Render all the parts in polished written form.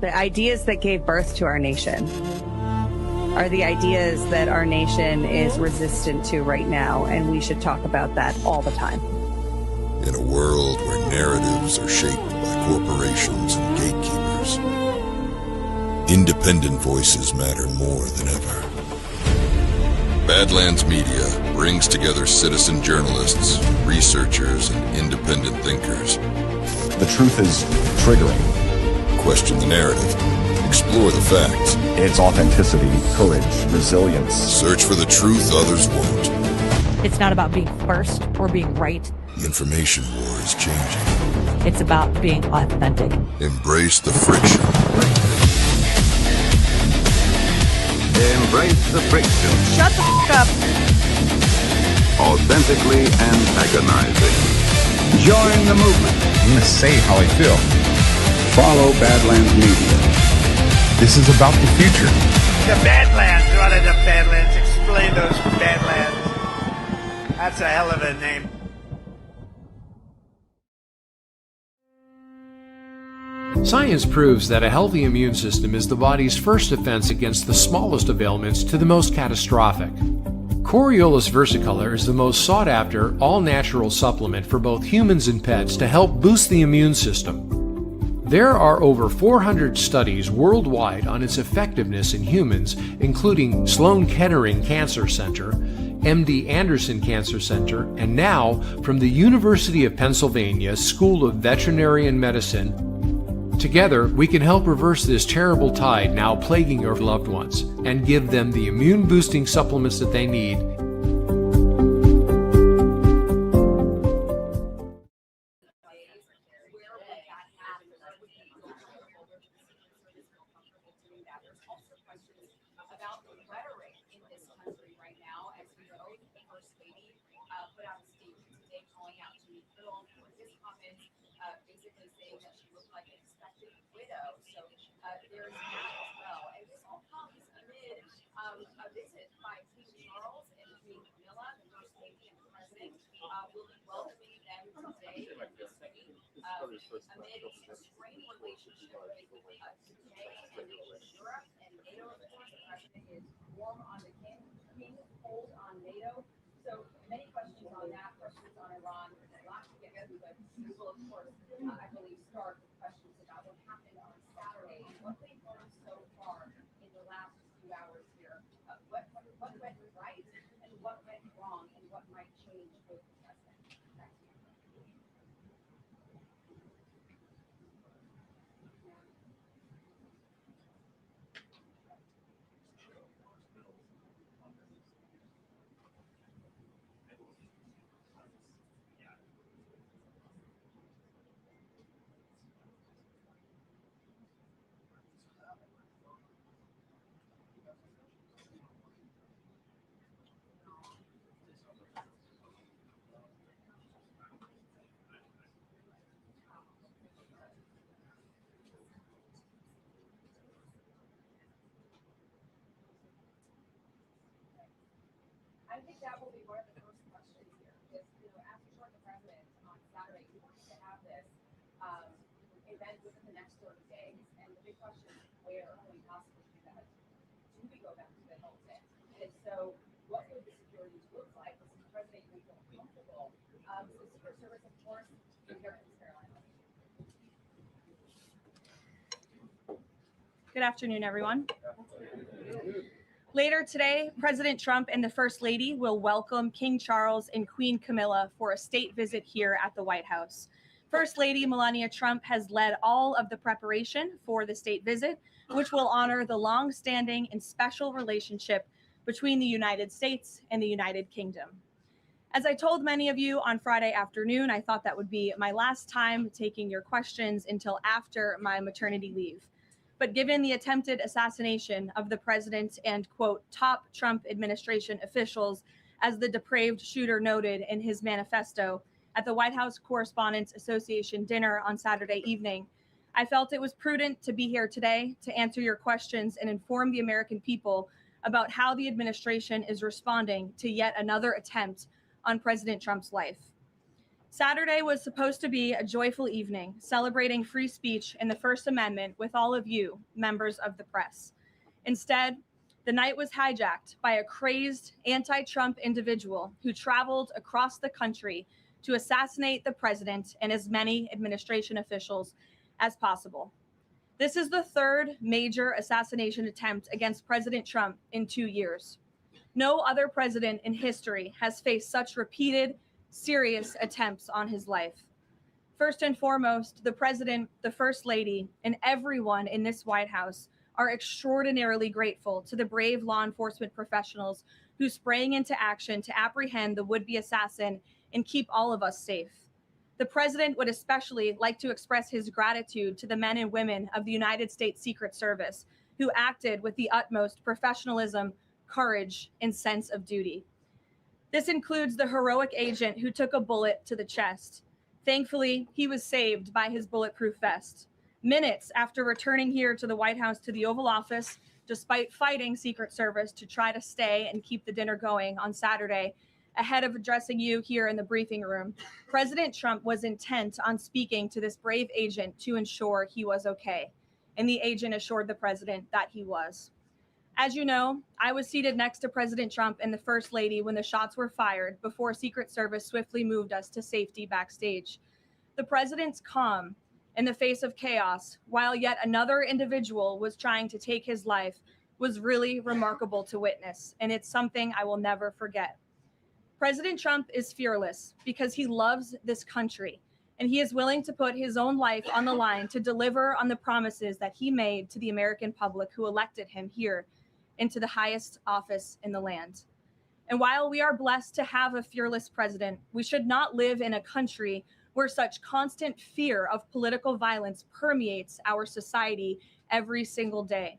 The ideas that gave birth to our nation are the ideas that our nation is resistant to right now, and we should talk about that all the time. In a world where narratives are shaped by corporations and gatekeepers, independent voices matter more than ever. Badlands Media brings together citizen journalists, researchers, and independent thinkers. The truth is triggering. Question the narrative. Explore the facts. It's authenticity, courage, resilience. Search for the truth others won't. It's not about being first or being right. The information war is changing. It's about being authentic. Embrace the friction. Embrace the friction. Shut the f*** up. Authentically antagonizing. Join the movement. I'm going to say how I feel. Follow Badlands Media. This is about the future. The Badlands. What are the Badlands? Explain those Badlands. That's a hell of a name. Science proves that a healthy immune system is the body's first defense against the smallest of ailments to the most catastrophic. Coriolus versicolor is the most sought-after, all-natural supplement for both humans and pets to help boost the immune system. There are over 400 studies worldwide on its effectiveness in humans, including Sloan Kettering Cancer Center, MD Anderson Cancer Center, and now from the University of Pennsylvania School of Veterinary Medicine. Together, we can help reverse this terrible tide now plaguing your loved ones and give them the immune-boosting supplements that they need. About the rhetoric in this country right now, as we know, the First Lady put out a statement today calling out to Phil for his comments, basically saying that she looked like an expected widow. So there is that as well. And this all comes amid a visit by King Charles and Queen Camilla, the First Lady and the President, will be welcoming them today in this week amid a strained relationship with the UK and Europe and NATO. Of course, the President is warm on the king, cold on NATO. So many questions on that, questions on Iran. There's a lot to get to, but we will, of course, I believe, start with questions about what happened on Saturday and what they've learned so far in the last few hours here. What went right and what went wrong and what might change with the President. Back to you. I think that will be one of the first questions here. Is, after you joined the President on Saturday, you wanted to have this event within the next 30 days. And the big question is, where can we possibly do that? Do we go back to the Hilton? And so, what would the security look like? Does the President even feel comfortable? So the Secret Service, of course, is here in Carolina. Good afternoon, everyone. Later today, President Trump and the First Lady will welcome King Charles and Queen Camilla for a state visit here at the White House. First Lady Melania Trump has led all of the preparation for the state visit, which will honor the long-standing and special relationship between the United States and the United Kingdom. As I told many of you on Friday afternoon, I thought that would be my last time taking your questions until after my maternity leave. But given the attempted assassination of the president and, quote, top Trump administration officials, as the depraved shooter noted in his manifesto at the White House Correspondents Association dinner on Saturday evening, I felt it was prudent to be here today to answer your questions and inform the American people about how the administration is responding to yet another attempt on President Trump's life. Saturday was supposed to be a joyful evening, celebrating free speech and the First Amendment with all of you, members of the press. Instead, the night was hijacked by a crazed anti-Trump individual who traveled across the country to assassinate the president and as many administration officials as possible. This is the third major assassination attempt against President Trump in 2 years. No other president in history has faced such repeated, serious attempts on his life. First and foremost, the president, the first lady, and everyone in this White House are extraordinarily grateful to the brave law enforcement professionals who sprang into action to apprehend the would-be assassin and keep all of us safe. The president would especially like to express his gratitude to the men and women of the United States Secret Service who acted with the utmost professionalism, courage, and sense of duty. This includes the heroic agent who took a bullet to the chest. Thankfully, he was saved by his bulletproof vest. Minutes after returning here to the White House to the Oval Office, despite fighting Secret Service to try to stay and keep the dinner going on Saturday, ahead of addressing you here in the briefing room, President Trump was intent on speaking to this brave agent to ensure he was okay. And the agent assured the president that he was. As you know, I was seated next to President Trump and the First Lady when the shots were fired before Secret Service swiftly moved us to safety backstage. The president's calm in the face of chaos, while yet another individual was trying to take his life, was really remarkable to witness, and it's something I will never forget. President Trump is fearless because he loves this country, and he is willing to put his own life on the line to deliver on the promises that he made to the American public who elected him here into the highest office in the land. And while we are blessed to have a fearless president, we should not live in a country where such constant fear of political violence permeates our society every single day.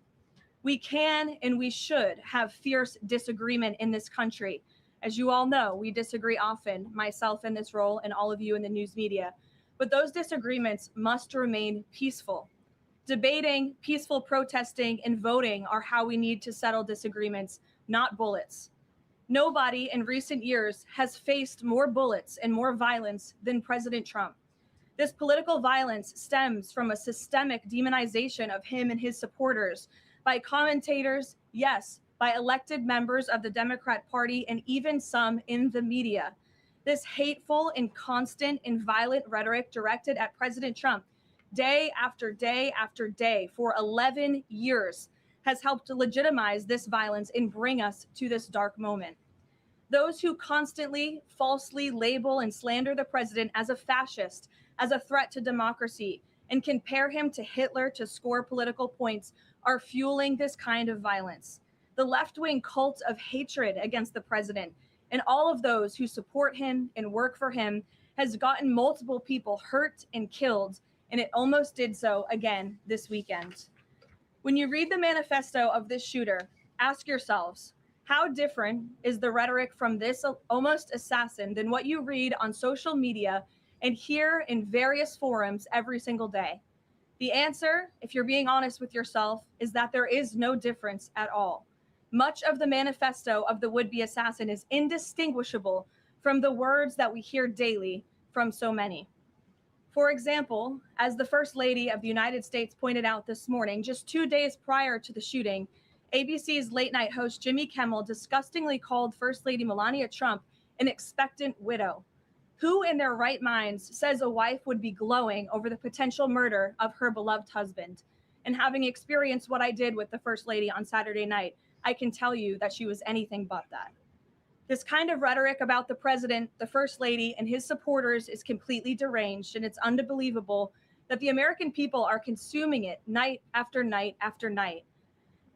We can and we should have fierce disagreement in this country. As you all know, we disagree often, myself in this role and all of you in the news media, but those disagreements must remain peaceful. Debating, peaceful protesting, and voting are how we need to settle disagreements, not bullets. Nobody in recent years has faced more bullets and more violence than President Trump. This political violence stems from a systemic demonization of him and his supporters by commentators, yes, by elected members of the Democrat Party, and even some in the media. This hateful and constant and violent rhetoric directed at President Trump day after day after day for 11 years has helped to legitimize this violence and bring us to this dark moment. Those who constantly falsely label and slander the president as a fascist, as a threat to democracy, and compare him to Hitler to score political points are fueling this kind of violence. The left-wing cult of hatred against the president and all of those who support him and work for him has gotten multiple people hurt and killed, and it almost did so again this weekend. When you read the manifesto of this shooter, ask yourselves, how different is the rhetoric from this almost assassin than what you read on social media and hear in various forums every single day? The answer, if you're being honest with yourself, is that there is no difference at all. Much of the manifesto of the would-be assassin is indistinguishable from the words that we hear daily from so many. For example, as the First Lady of the United States pointed out this morning, just 2 days prior to the shooting, ABC's late night host Jimmy Kimmel disgustingly called First Lady Melania Trump an expectant widow. Who in their right minds says a wife would be glowing over the potential murder of her beloved husband? And having experienced what I did with the First Lady on Saturday night, I can tell you that she was anything but that. This kind of rhetoric about the president, the First Lady, and his supporters is completely deranged, and it's unbelievable that the American people are consuming it night after night after night.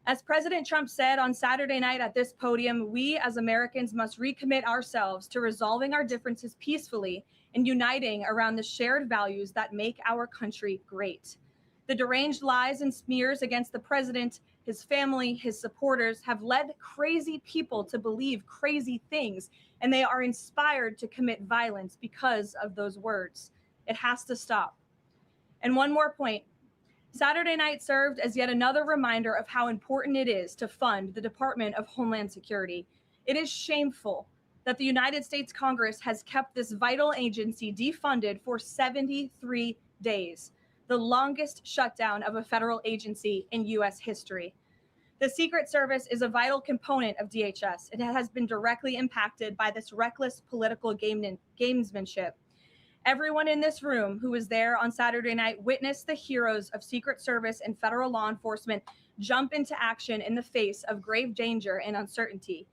As President Trump said on Saturday night at this podium, we as Americans must recommit ourselves to resolving our differences peacefully and uniting around the shared values that make our country great. The deranged lies and smears against the president, his family, his supporters have led crazy people to believe crazy things, and they are inspired to commit violence because of those words. It has to stop. And one more point. Saturday night served as yet another reminder of how important it is to fund the Department of Homeland Security. It is shameful that the United States Congress has kept this vital agency defunded for 73 days, the longest shutdown of a federal agency in U.S. history. The Secret Service is a vital component of DHS. It has been directly impacted by this reckless political gamesmanship. Everyone in this room who was there on Saturday night witnessed the heroes of Secret Service and federal law enforcement jump into action in the face of grave danger and uncertainty.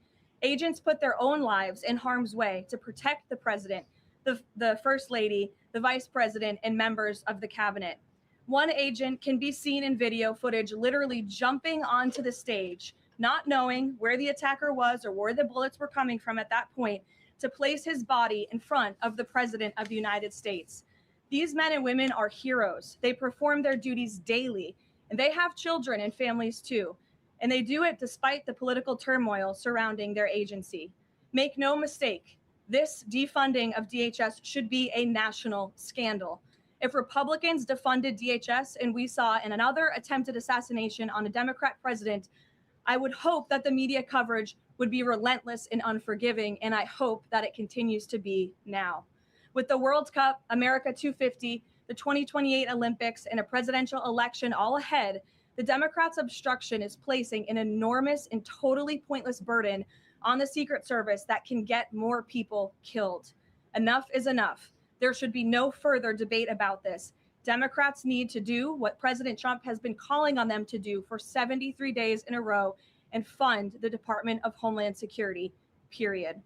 Agents put their own lives in harm's way to protect the president, the first lady, the vice president, and members of the cabinet. One agent can be seen in video footage literally jumping onto the stage, not knowing where the attacker was or where the bullets were coming from at that point, to place his body in front of the president of the United States. These men and women are heroes. They perform their duties daily, and they have children and families too. And they do it despite the political turmoil surrounding their agency. Make no mistake, this defunding of DHS should be a national scandal. If Republicans defunded DHS and we saw another attempted assassination on a Democrat president, I would hope that the media coverage would be relentless and unforgiving, and I hope that it continues to be now. With the World Cup, America 250, the 2028 Olympics, and a presidential election all ahead, the Democrats' obstruction is placing an enormous and totally pointless burden on the Secret Service that can get more people killed. Enough is enough. There should be no further debate about this. Democrats need to do what President Trump has been calling on them to do for 73 days in a row and fund the Department of Homeland Security, period.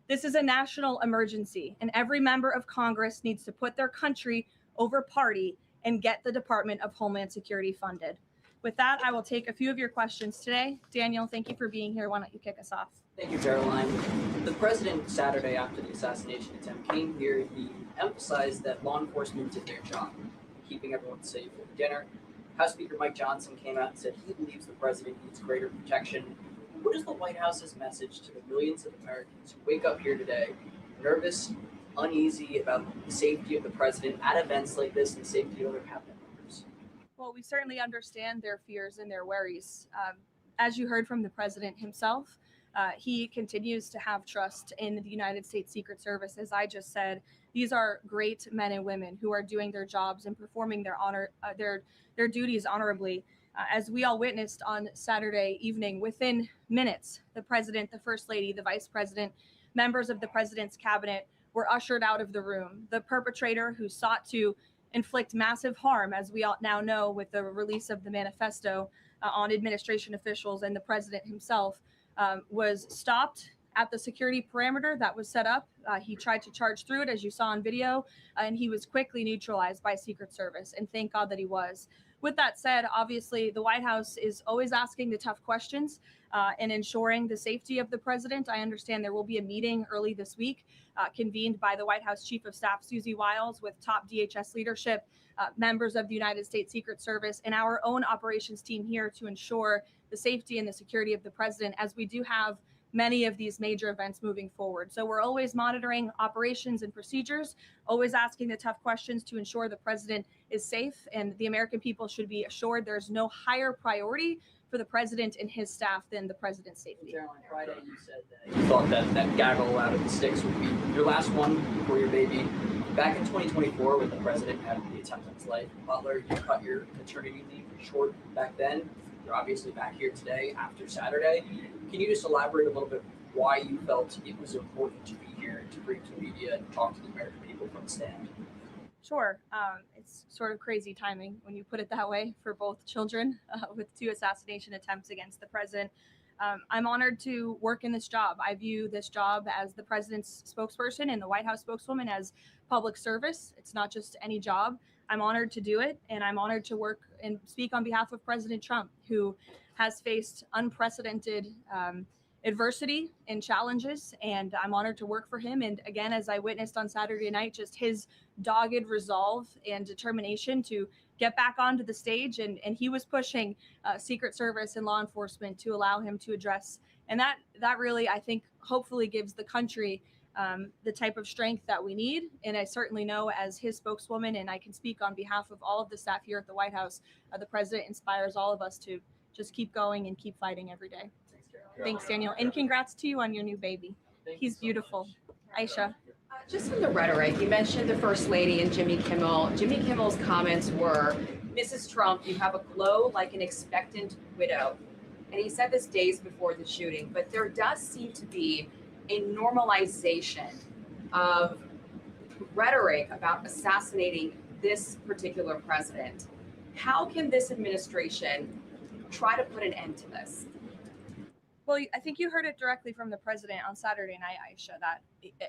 This is a national emergency, and every member of Congress needs to put their country over party and get the Department of Homeland Security funded. With that, I will take a few of your questions today. Daniel, thank you for being here. Why don't you kick us off? Thank you, Karoline. The president, Saturday after the assassination attempt came here, he emphasized that law enforcement did their job, keeping everyone safe at dinner. House Speaker Mike Johnson came out and said he believes the president needs greater protection. What is the White House's message to the millions of Americans who wake up here today nervous, uneasy about the safety of the president at events like this and the safety of other cabinet members? Well, we certainly understand their fears and their worries. As you heard from the president himself, he continues to have trust in the United States Secret Service. As I just said, these are great men and women who are doing their jobs and performing their duties honorably. As we all witnessed on Saturday evening, within minutes, the president, the first lady, the vice president, members of the president's cabinet were ushered out of the room. The perpetrator who sought to inflict massive harm, as we all now know with the release of the manifesto on administration officials and the president himself, was stopped at the security parameter that was set up. He tried to charge through it, as you saw on video, and he was quickly neutralized by Secret Service, and thank God that he was. With that said, obviously, the White House is always asking the tough questions and ensuring the safety of the president. I understand there will be a meeting early this week convened by the White House Chief of Staff, Susie Wiles, with top DHS leadership, members of the United States Secret Service, and our own operations team here to ensure the safety and the security of the president, as we do have many of these major events moving forward. So we're always monitoring operations and procedures, always asking the tough questions to ensure the president is safe, and the American people should be assured there's no higher priority for the president and his staff than the president's safety. Caroline, Friday you said that you thought that gaggle out of the sticks would be your last one for your baby. Back in 2024, when the president had the attempt on his life in Butler, you cut your maternity leave short back then. You're obviously back here today after Saturday. Can you just elaborate a little bit why you felt it was important to be here to bring to the media and talk to the American people from the stand? Sure. It's sort of crazy timing when you put it that way for both children with 2 assassination attempts against the president. I'm honored to work in this job. I view this job as the president's spokesperson and the White House spokeswoman as public service. It's not just any job. I'm honored to do it, and I'm honored to work and speak on behalf of President Trump, who has faced unprecedented adversity and challenges, and I'm honored to work for him. And again, as I witnessed on Saturday night, just his dogged resolve and determination to get back onto the stage, and he was pushing Secret Service and law enforcement to allow him to address. And that really, I think, hopefully gives the country the type of strength that we need. And I certainly know, as his spokeswoman, and I can speak on behalf of all of the staff here at the White House, the president inspires all of us to just keep going and keep fighting every day. Thanks, Daniel. And congrats to you on your new baby. He's beautiful. Aisha. Just on the rhetoric, you mentioned the First Lady and Jimmy Kimmel. Jimmy Kimmel's comments were, Mrs. Trump, you have a glow like an expectant widow. And he said this days before the shooting, but there does seem to be a normalization of rhetoric about assassinating this particular president. How can this administration try to put an end to this? Well, I think you heard it directly from the president on Saturday night, Aisha, that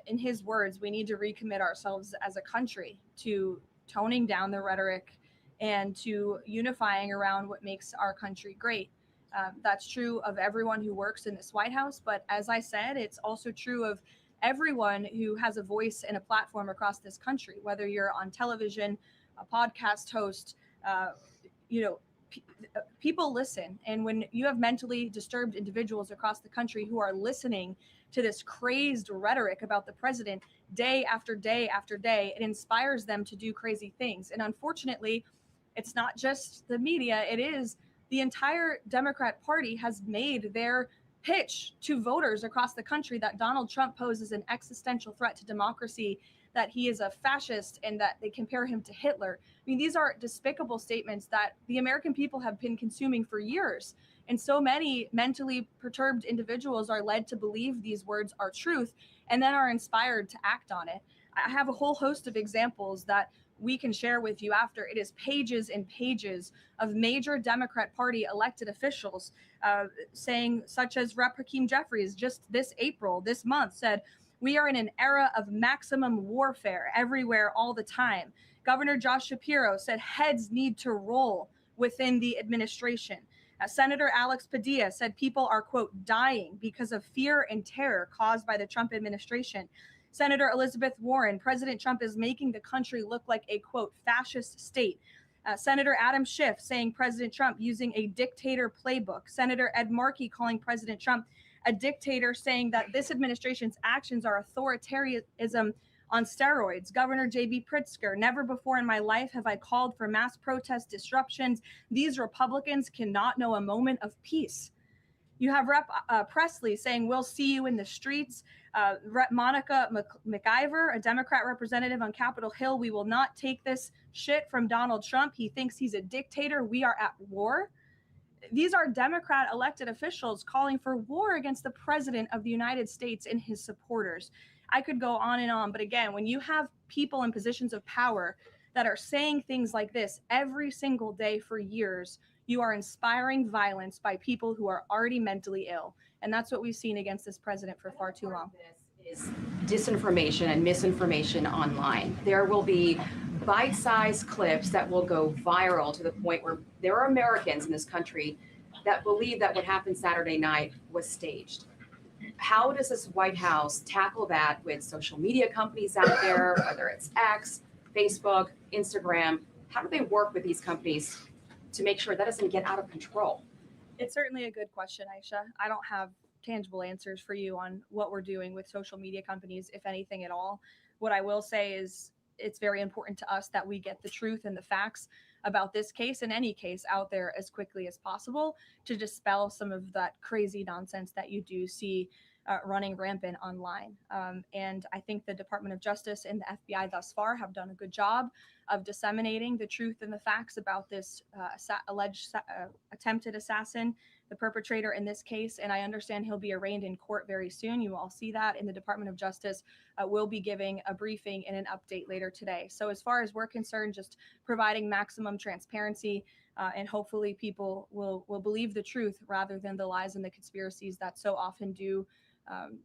in his words, we need to recommit ourselves as a country to toning down the rhetoric and to unifying around what makes our country great. That's true of everyone who works in this White House. But as I said, it's also true of everyone who has a voice and a platform across this country, whether you're on television, a podcast host, people listen. And when you have mentally disturbed individuals across the country who are listening to this crazed rhetoric about the president day after day after day, it inspires them to do crazy things. And unfortunately, it's not just the media, it is the entire Democrat Party has made their pitch to voters across the country that Donald Trump poses an existential threat to democracy, that he is a fascist, and that they compare him to Hitler. I mean, these are despicable statements that the American people have been consuming for years. And so many mentally perturbed individuals are led to believe these words are truth and then are inspired to act on it. I have a whole host of examples that we can share with you after. It is pages and pages of major Democrat Party elected officials saying, such as Rep. Hakeem Jeffries just this month said, we are in an era of maximum warfare everywhere all the time. Governor Josh Shapiro said heads need to roll within the administration. Senator Alex Padilla said people are, quote, dying because of fear and terror caused by the Trump administration. Senator Elizabeth Warren, President Trump is making the country look like a, quote, fascist state. Senator Adam Schiff saying President Trump using a dictator playbook. Senator Ed Markey calling President Trump a dictator, saying that this administration's actions are authoritarianism on steroids. Governor J.B. Pritzker, never before in my life have I called for mass protest disruptions. These Republicans cannot know a moment of peace. You have Rep. Presley saying, we'll see you in the streets. Rep. Monica McIver, a Democrat representative on Capitol Hill, we will not take this shit from Donald Trump. He thinks he's a dictator. We are at war. These are Democrat elected officials calling for war against the president of the United States and his supporters. I could go on and on, but again, when you have people in positions of power that are saying things like this every single day for years, you are inspiring violence by people who are already mentally ill. And that's what we've seen against this president for far too long. This is disinformation and misinformation online. There will be bite-sized clips that will go viral to the point where there are Americans in this country that believe that what happened Saturday night was staged. How does this White House tackle that with social media companies out there, whether it's X, Facebook, Instagram? How do they work with these companies to make sure that doesn't get out of control? It's certainly a good question, Aisha. I don't have tangible answers for you on what we're doing with social media companies, if anything at all. What I will say is it's very important to us that we get the truth and the facts about this case and any case out there as quickly as possible to dispel some of that crazy nonsense that you do see running rampant online. And I think the Department of Justice and the FBI thus far have done a good job of disseminating the truth and the facts about this alleged attempted assassin, the perpetrator in this case. And I understand he'll be arraigned in court very soon. You all see that. And the Department of Justice will be giving a briefing and an update later today. So as far as we're concerned, just providing maximum transparency and hopefully people will believe the truth rather than the lies and the conspiracies that so often do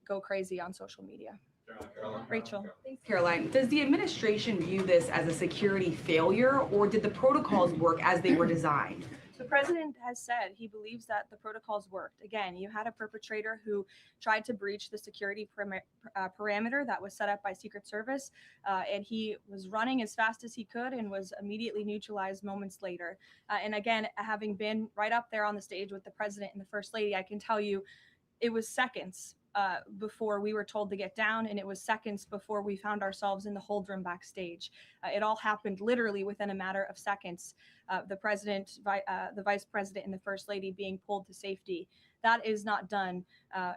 go crazy on social media. Rachel. Thanks, Karoline. Does the administration view this as a security failure, or did the protocols work as they were designed? The president has said he believes that the protocols worked. Again, you had a perpetrator who tried to breach the security parameter that was set up by Secret Service, and he was running as fast as he could and was immediately neutralized moments later. And again, having been right up there on the stage with the president and the first lady, I can tell you it was seconds before we were told to get down, and it was seconds before we found ourselves in the hold room backstage. It all happened literally within a matter of seconds. The president, the vice president, and the first lady being pulled to safety. that is not done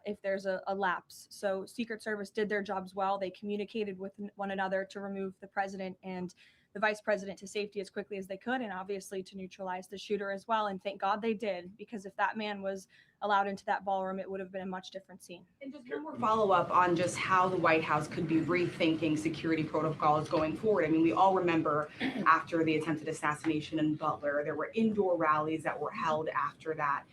if there's a lapse. So Secret Service did their jobs well. They communicated with one another to remove the president and the vice president to safety as quickly as they could, and obviously to neutralize the shooter as well. And thank God they did, because if that man was allowed into that ballroom, it would have been a much different scene. And just one more follow-up on just how the White House could be rethinking security protocols going forward. I mean, we all remember after the attempted assassination in Butler, there were indoor rallies that were held after that.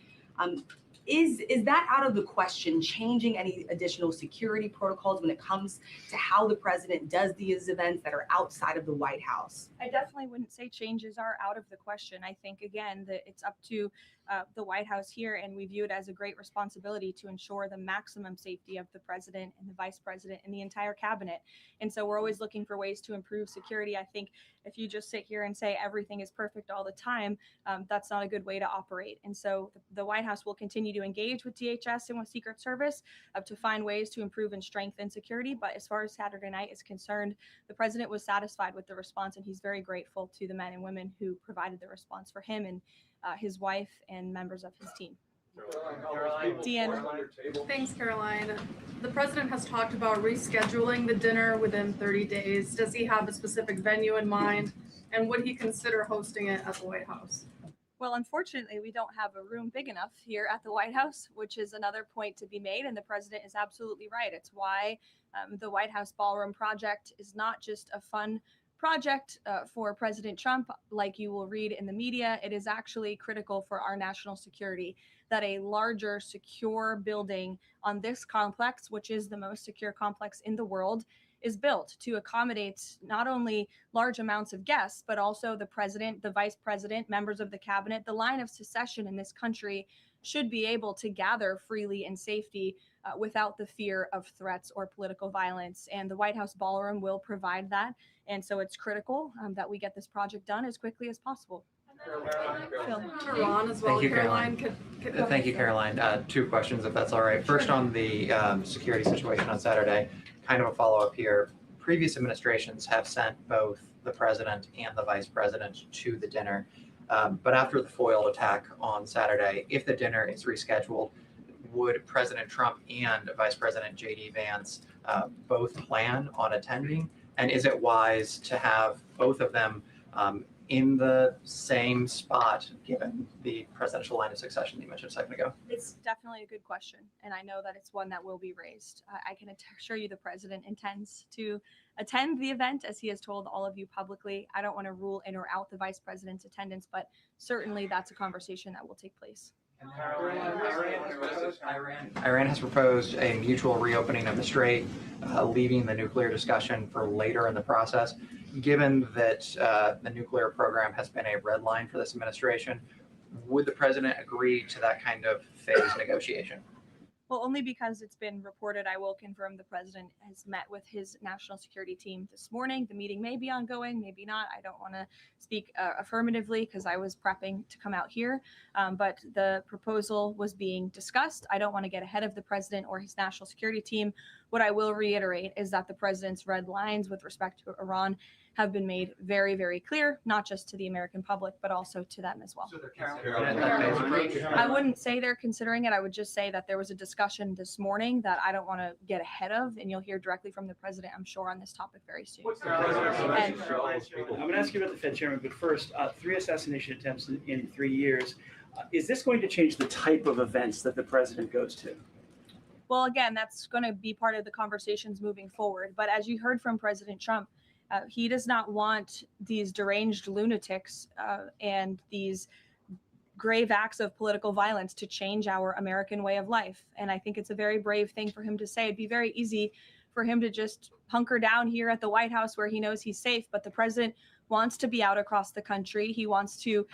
Is that out of the question, changing any additional security protocols when it comes to how the president does these events that are outside of the White House? I definitely wouldn't say changes are out of the question. I think, again, that it's up to the White House here, and we view it as a great responsibility to ensure the maximum safety of the president and the vice president and the entire cabinet. And so we're always looking for ways to improve security. I think if you just sit here and say everything is perfect all the time, that's not a good way to operate. And so the White House will continue to engage with DHS and with Secret Service to find ways to improve and strengthen security. But as far as Saturday night is concerned, the president was satisfied with the response, and he's very grateful to the men and women who provided the response for him and his wife and members of his team. Deanna. Thanks, Karoline. The president has talked about rescheduling the dinner within 30 days. Does he have a specific venue in mind? And would he consider hosting it at the White House? Well, unfortunately, we don't have a room big enough here at the White House, which is another point to be made. And the president is absolutely right. It's why the White House Ballroom project is not just a fun project for President Trump, like you will read in the media. It is actually critical for our national security that a larger, secure building on this complex, which is the most secure complex in the world, is built to accommodate not only large amounts of guests, but also the president, the vice president, members of the cabinet. The line of succession in this country should be able to gather freely in safety without the fear of threats or political violence. And the White House Ballroom will provide that. And so it's critical that we get this project done as quickly as possible. Ron as well. Thank you, Karoline. Thank you, Karoline. Two questions, if that's all right. First, on the security situation on Saturday, kind of a follow-up here. Previous administrations have sent both the president and the vice president to the dinner. But after the foiled attack on Saturday, if the dinner is rescheduled, would President Trump and Vice President J.D. Vance both plan on attending? And is it wise to have both of them in the same spot, given the presidential line of succession you mentioned a second ago? It's definitely a good question, and I know that it's one that will be raised. I can assure you the president intends to attend the event, as he has told all of you publicly. I don't want to rule in or out the vice president's attendance, but certainly that's a conversation that will take place. Iran has proposed a mutual reopening of the Strait, leaving the nuclear discussion for later in the process. Given that the nuclear program has been a red line for this administration, would the president agree to that kind of phased negotiation? Well, only because it's been reported. I will confirm the president has met with his national security team this morning. The meeting may be ongoing, maybe not. I don't want to speak affirmatively because I was prepping to come out here, but the proposal was being discussed. I don't want to get ahead of the president or his national security team. What I will reiterate is that the president's red lines with respect to Iran have been made very, very clear, not just to the American public, but also to them as well. So they're considering that. I wouldn't say they're considering it. I would just say that there was a discussion this morning that I don't want to get ahead of, and you'll hear directly from the president, I'm sure, on this topic very soon. I'm going to ask you about the Fed chairman, but first, 3 assassination attempts in 3 years. Is this going to change the type of events that the president goes to? Well, again, that's going to be part of the conversations moving forward. But as you heard from President Trump, he does not want these deranged lunatics and these grave acts of political violence to change our American way of life. And I think it's a very brave thing for him to say. It'd be very easy for him to just hunker down here at the White House where he knows he's safe. But the president wants to be out across the country. He wants to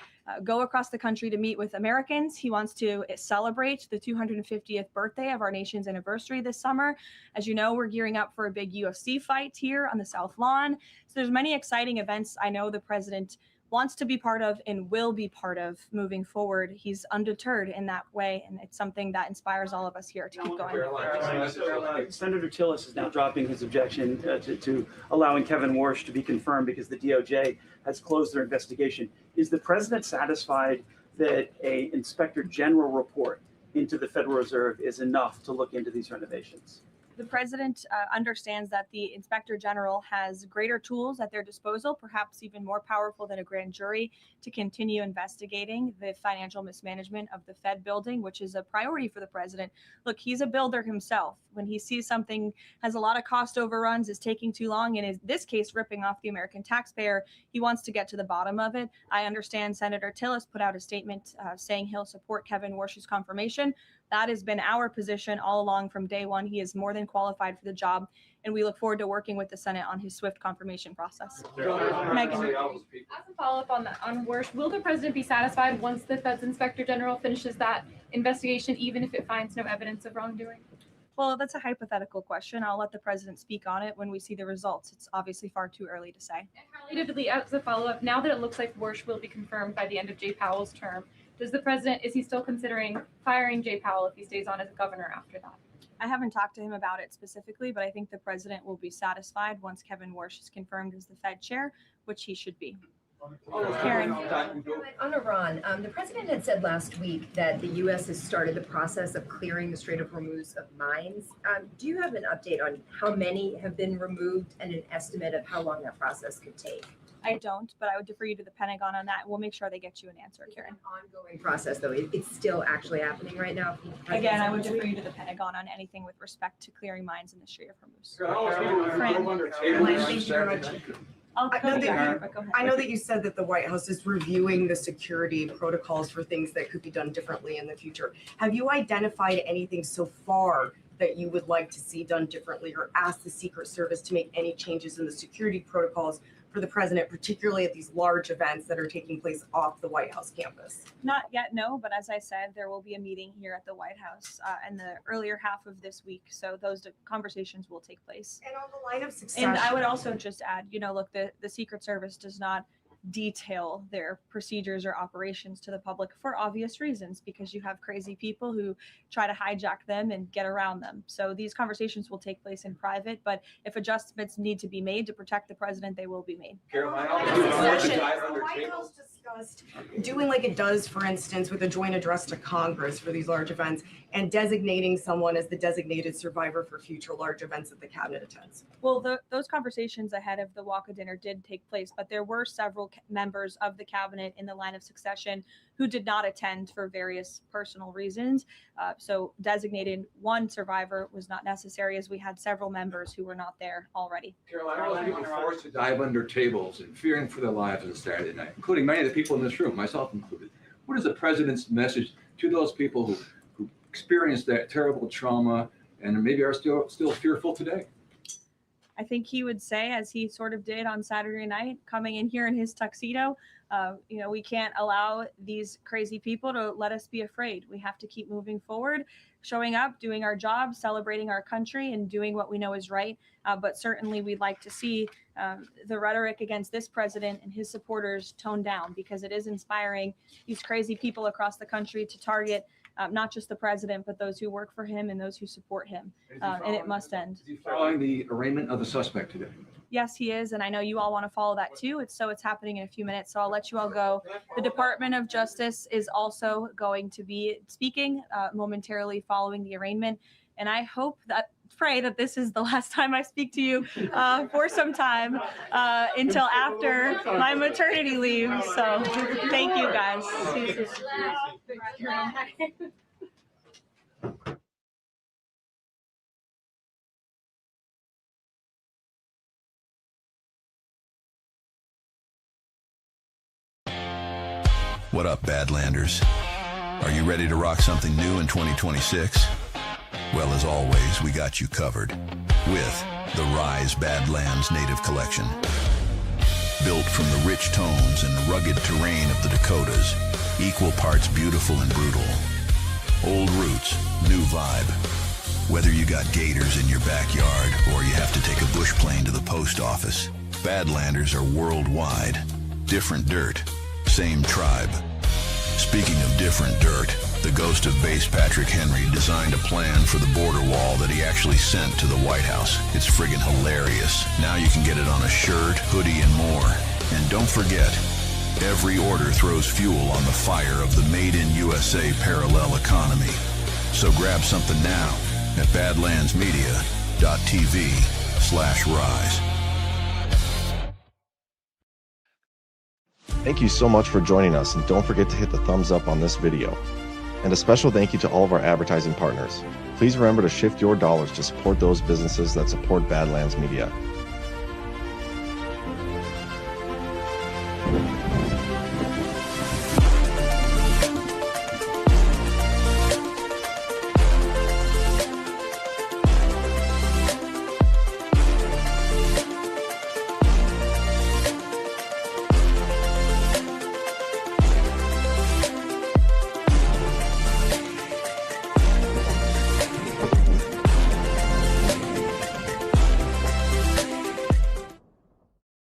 go across the country to meet with Americans. He wants to celebrate the 250th birthday of our nation's anniversary this summer. As you know, we're gearing up for a big UFC fight here on the South Lawn. So there's many exciting events I know the president wants to be part of and will be part of moving forward. He's undeterred in that way, and it's something that inspires all of us here to keep going. Senator Tillis is now dropping his objection to allowing Kevin Warsh to be confirmed because the DOJ has closed their investigation. Is the president satisfied that an inspector general report into the Federal Reserve is enough to look into these renovations? The president understands that the inspector general has greater tools at their disposal, perhaps even more powerful than a grand jury, to continue investigating the financial mismanagement of the Fed building, which is a priority for the president. Look, he's a builder himself. When he sees something has a lot of cost overruns, is taking too long, and in this case, ripping off the American taxpayer, he wants to get to the bottom of it. I understand Senator Tillis put out a statement saying he'll support Kevin Warsh's confirmation. That has been our position all along from day one. He is more than qualified for the job, and we look forward to working with the Senate on his swift confirmation process. Megan. As a follow-up on Warsh, will the president be satisfied once the Fed's inspector general finishes that investigation, even if it finds no evidence of wrongdoing? Well, that's a hypothetical question. I'll let the president speak on it when we see the results. It's obviously far too early to say. Relatedly, as a follow-up, now that it looks like Warsh will be confirmed by the end of Jay Powell's term, is he still considering firing Jay Powell if he stays on as governor after that? I haven't talked to him about it specifically, but I think the president will be satisfied once Kevin Warsh is confirmed as the Fed chair, which he should be. Karen. On Iran, the president had said last week that the U.S. has started the process of clearing the Strait of Hormuz of mines. Do you have an update on how many have been removed and an estimate of how long that process could take? I don't, but I would defer you to the Pentagon on that. We'll make sure they get you an answer, Karen. Ongoing process, though. It's still actually happening right now. Again, I would defer you to the Pentagon on anything with respect to clearing mines in the Strait of Hormuz. I know that you said that the White House is reviewing the security protocols for things that could be done differently in the future. Have you identified anything so far that you would like to see done differently, or ask the Secret Service to make any changes in the security protocols for the president, particularly at these large events that are taking place off the White House campus? Not yet, no, but as I said, there will be a meeting here at the White House in the earlier half of this week. So those conversations will take place. And on the line of succession. And I would also just add, look, the Secret Service does not detail their procedures or operations to the public for obvious reasons, because you have crazy people who try to hijack them and get around them. So these conversations will take place in private, but if adjustments need to be made to protect the president, they will be made. The White House discussed doing like it does, for instance, with a joint address to Congress for these large events, and designating someone as the designated survivor for future large events that the cabinet attends. Well, those conversations ahead of the walk of dinner did take place, but there were several members of the cabinet in the line of succession who did not attend for various personal reasons. So designating one survivor was not necessary, as we had several members who were not there already. Caroline, all those people forced to dive under tables and fearing for their lives on Saturday night, including many of the people in this room, myself included. What is the president's message to those people who experienced that terrible trauma and maybe are still fearful today? I think he would say, as he sort of did on Saturday night, coming in here in his tuxedo, we can't allow these crazy people to let us be afraid. We have to keep moving forward, showing up, doing our job, celebrating our country, and doing what we know is right. But certainly we'd like to see the rhetoric against this president and his supporters toned down, because it is inspiring these crazy people across the country to target not just the president, but those who work for him and those who support him. And it must end. Is he following the arraignment of the suspect today? Yes, he is. And I know you all want to follow that too. It's happening in a few minutes. So I'll let you all go. The Department of Justice is also going to be speaking momentarily following the arraignment. And I pray that this is the last time I speak to you for some time until after my maternity leave. So thank you guys. What up, Badlanders? Are you ready to rock something new in 2026? Well, as always, we got you covered with the Rise Badlands Native Collection. Built from the rich tones and rugged terrain of the Dakotas, equal parts beautiful and brutal. Old roots, new vibe. Whether you got gators in your backyard or you have to take a bush plane to the post office, Badlanders are worldwide. Different dirt, same tribe. Speaking of different dirt, the ghost of base Patrick Henry designed a plan for the border wall that he actually sent to the White House. It's friggin' hilarious. Now you can get it on a shirt, hoodie, and more. And don't forget, every order throws fuel on the fire of the Made in USA parallel economy. So grab something now at badlandsmedia.tv/rise. Thank you so much for joining us, and don't forget to hit the thumbs up on this video. And a special thank you to all of our advertising partners. Please remember to shift your dollars to support those businesses that support Badlands Media.